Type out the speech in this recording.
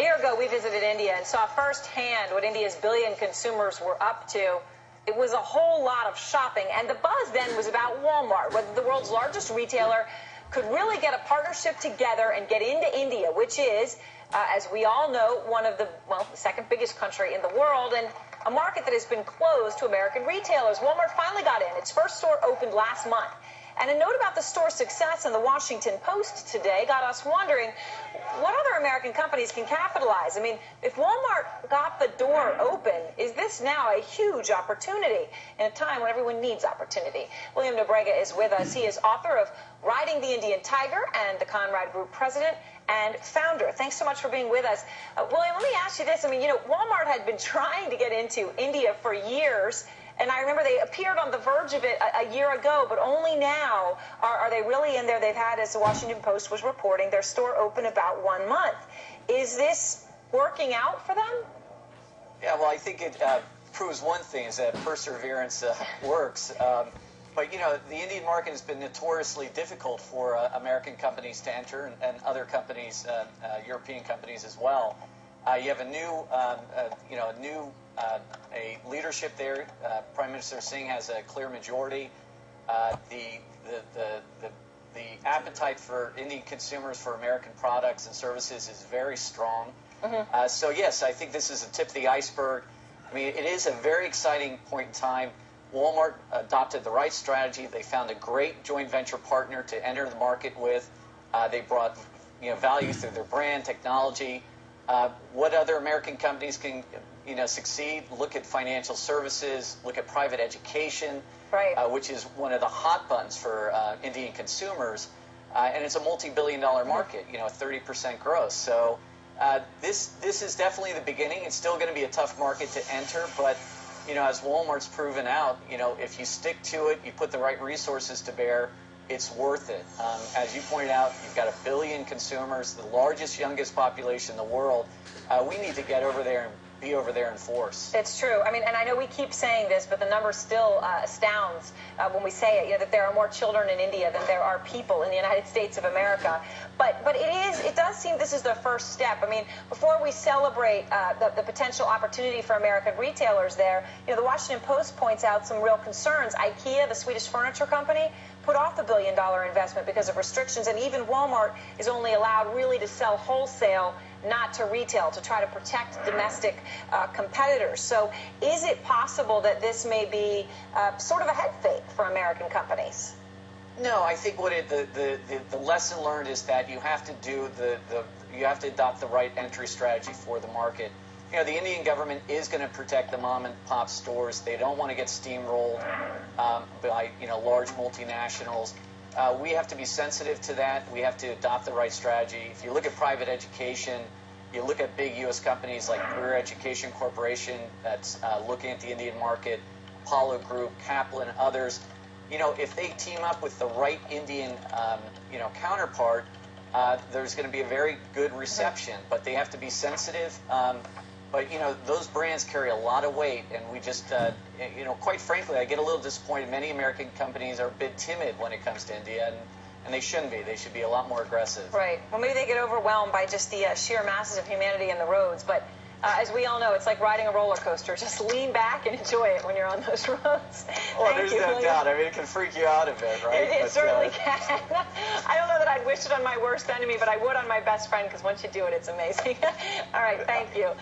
A year ago, we visited India and saw firsthand what India's billion consumers were up to. It was a whole lot of shopping, and the buzz then was about Walmart, whether the world's largest retailer could really get a partnership together and get into India, which is, as we all know, one of the second biggest country in the world, and a market that has been closed to American retailers. Walmart finally got in. Its first store opened last month. And a note about the store's success in the Washington Post today got us wondering what other American companies can capitalize. I mean, if Walmart got the door open, is this now a huge opportunity in a time when everyone needs opportunity? William Nobrega is with us. He is author of Riding the Indian Tiger and the Conrad Group president and founder. Thanks so much for being with us. William, let me ask you this. I mean, Walmart had been trying to get into India for years. And I remember they appeared on the verge of it a year ago, but only now are they really in there. They've had, as the Washington Post was reporting, their store open about 1 month. Is this working out for them? Yeah, well, I think it proves one thing, is that perseverance works. But, the Indian market has been notoriously difficult for American companies to enter and other companies, European companies as well. You have a new leadership there. Prime Minister Singh has a clear majority. The appetite for Indian consumers for American products and services is very strong. So yes, I think this is the tip of the iceberg. I mean, it is a very exciting point in time. Walmart adopted the right strategy. They found a great joint venture partner to enter the market with. They brought value through their brand, technology. What other American companies can succeed? Look at financial services, look at private education, right, which is one of the hot buttons for Indian consumers, and it's a multi-billion-dollar market, 30% growth. So this is definitely the beginning. It's still going to be a tough market to enter, but as Walmart's proven out, if you stick to it, you put the right resources to bear, it's worth it. As you pointed out, you've got 1 billion consumers, the largest, youngest population in the world. We need to get over there and be over there in force. It's true. I mean, and I know we keep saying this, but the number still astounds when we say it, that there are more children in India than there are people in the United States of America. But it does seem this is the first step. I mean, before we celebrate the potential opportunity for American retailers there, the Washington Post points out some real concerns. IKEA, the Swedish furniture company, put off the $1 billion investment because of restrictions, and even Walmart is only allowed really to sell wholesale, not to retail, to try to protect domestic competitors. So is it possible that this may be sort of a head fake for American companies? No, I think the lesson learned is that you have to you have to adopt the right entry strategy for the market. The Indian government is going to protect the mom and pop stores. They don't want to get steamrolled by large multinationals. We have to be sensitive to that. We have to adopt the right strategy. If you look at private education, you look at big U.S. companies like Career Education Corporation that's looking at the Indian market, Apollo Group, Kaplan, others. If they team up with the right Indian counterpart, there's going to be a very good reception. But they have to be sensitive. But, those brands carry a lot of weight, and we just, quite frankly, I get a little disappointed. Many American companies are a bit timid when it comes to India, and they shouldn't be. They should be a lot more aggressive. Right. Well, maybe they get overwhelmed by just the sheer masses of humanity in the roads, but as we all know, it's like riding a roller coaster. Just lean back and enjoy it when you're on those roads. Well, there's no doubt. I mean, it can freak you out a bit, right? It certainly can. I don't know that I'd wish it on my worst enemy, but I would on my best friend, because once you do it, it's amazing. All right, thank you.